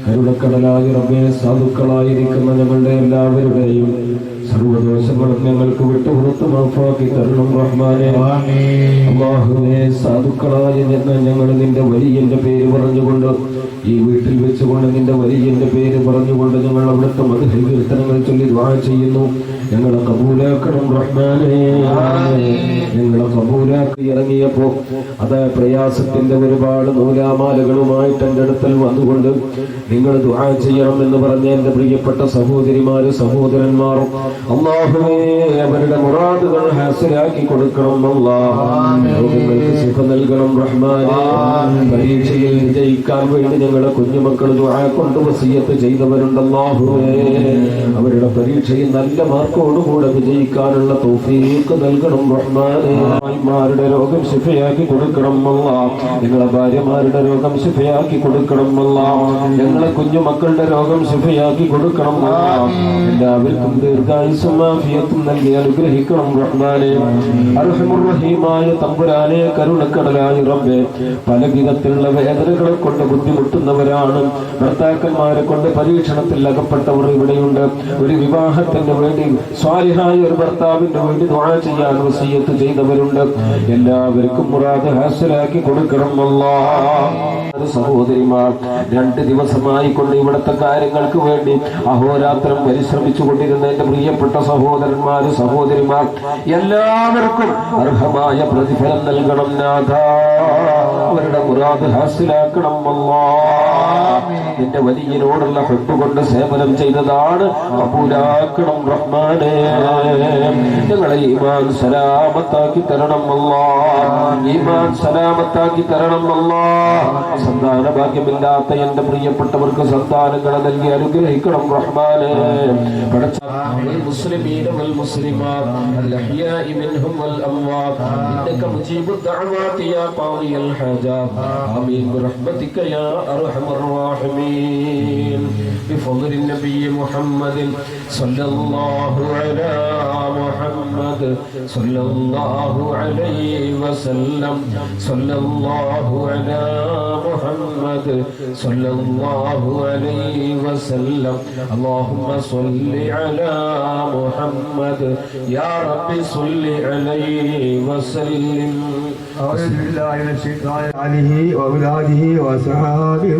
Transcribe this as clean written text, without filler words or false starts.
കരുണക്കടലായ റബ്ബേ, സാധുക്കളായിരിക്കുന്ന ഞങ്ങളുടെ എല്ലാവരുടെയും സർവദോഷങ്ങളും ഞങ്ങൾക്ക് വിട്ടുപുറത്ത് മാഫാക്കി തരണം റഹ്മാനേ. അല്ലാഹുവേ, സാധുക്കളായ ഞങ്ങൾ നിന്റെ വലിയന്റെ പേര് പറഞ്ഞുകൊണ്ട് ഈ വീട്ടിൽ വെച്ചുകൊണ്ട് നിന്റെ വലിയന്റെ പേര് പറഞ്ഞുകൊണ്ട് ഞങ്ങൾ അവിടുത്തെ മദ്ഹ് കീർത്തനങ്ങൾ ചൊല്ലി ദുആ ചെയ്യുന്നു. ഞങ്ങളെ കബൂലാക്കണം റഹ്മാനേ. ഞങ്ങളെ കബൂലാക്കി ഇറങ്ങിയപ്പോ അതാ പ്രയാസത്തിന്റെ ഒരുപാട് നൂലാമാലകളുമായിട്ട് എൻ്റെ അടുക്കൽ വന്നുകൊണ്ട് നിങ്ങൾ ദുആ ചെയ്യണം എന്ന് പറഞ്ഞ എൻ്റെ പ്രിയപ്പെട്ട സഹോദരിമാരും സഹോദരന്മാരും, അല്ലാഹുവേ, അവരുടെ മുറാദുകൾ ഹാസിലാക്കി കൊടുക്കണം. രോഗങ്ങൾക്ക് സുഖം നൽകണം റഹ്മാനേ. പരീക്ഷയിൽ വിജയിക്കാൻ വേണ്ടി ഞങ്ങളുടെ കുഞ്ഞുമക്കൾ ദുആ കൊണ്ട് വസിയത്ത് ചെയ്തവരുണ്ട്. അല്ലാഹുവേ, അവരുടെ പരീക്ഷയിൽ നല്ല മാർക്കോടുകൂടെ വിജയിക്കാനുള്ള തൗഫീഖ് നൽകണം റഹ്മാനേ. ഭാര്യമാരുടെ രോഗം ശിഫയാക്കി കൊടുക്കണം അല്ലാഹ്. ഞങ്ങളുടെ ഭാര്യമാരുടെ രോഗം ശിഫയാക്കി കൊടുക്കണം അല്ലാഹ്. ഞങ്ങളെ കുഞ്ഞുമക്കളുടെ രോഗം ശിഫയാക്കി കൊടുക്കണം അല്ലാഹ്. എല്ലാവർക്കും ദീർഘായുസ്സും ആഫിയത്തും നൽകി അനുഗ്രഹിക്കണം റഹ്മാനേ. അർഹമുർ റഹീമായ തമ്പുരാനെ, കരുണക്കടലായ റബ്ബേ, പല വിധത്തിലുള്ള വേദനകളെ കൊണ്ട് ബുദ്ധിമുട്ടുന്നവരാണ്. ഭർത്താക്കന്മാരെ കൊണ്ട് പരീക്ഷണത്തിൽ അകപ്പെട്ടവർ ഇവിടെയുണ്ട്. ഒരു വിവാഹത്തിന് വേണ്ടി സ്വാലിഹായ ഒരു ഭർത്താവിന്റെ വേണ്ടി ദുആ ചെയ്യാൻ വസിയത്ത് ചെയ്തവരുണ്ട്. എല്ലാവർക്കും മുറാദ് ഹാസിലാക്കി കൊടുക്കണം അല്ലാഹ്. സഹോദരിമാർ 2 ദിവസമായി കൊണ്ട് ഇവിടുത്തെ കാര്യങ്ങൾക്ക് വേണ്ടി അഹോരാത്രം പരിശ്രമിച്ചു കൊണ്ടിരുന്ന എന്റെ പ്രിയപ്പെട്ട സഹോദരന്മാര് സഹോദരിമാർ എല്ലാവർക്കും അർഹമായ പ്രതിഫലം നൽകണം നാഥ. അവരുടെ മുറാദ് ഹാസിലാക്കണം അല്ലാഹ്. നിന്റെ വലിയനോടുള്ള ഹബ്ബ് കൊണ്ട് സേവനം ചെയ്തതാണ്, കബൂലാക്കണം റഹ്മാനേ. ഞങ്ങളെ ഈമാൻ സലാമത്താക്കി തരണം അല്ലാഹ്. ഈമാൻ സലാമത്താക്കി തരണം അല്ലാഹ്. സന്താന ഭാഗ്യമില്ലാത്ത എന്റെ പ്രിയപ്പെട്ടവർക്ക് സന്താനങ്ങളെ നൽകി അനുഗ്രഹിക്കണം റഹ്മാനേ. المسلمين والمسلمات الأحياء منهم والأموات إنك مجيب الدعوات يا قاضي الحاجات آمين برحمتك يا أرحم الراحمين. بفضل النبي محمد صلى الله على محمد صلى الله عليه وسلم صلى الله على محمد صلى الله عليه وسلم. اللهم صل على محمد يا رب صل عليه وسلم. أعوذ بالله من الشيطان عليه وأولاده وأصحابه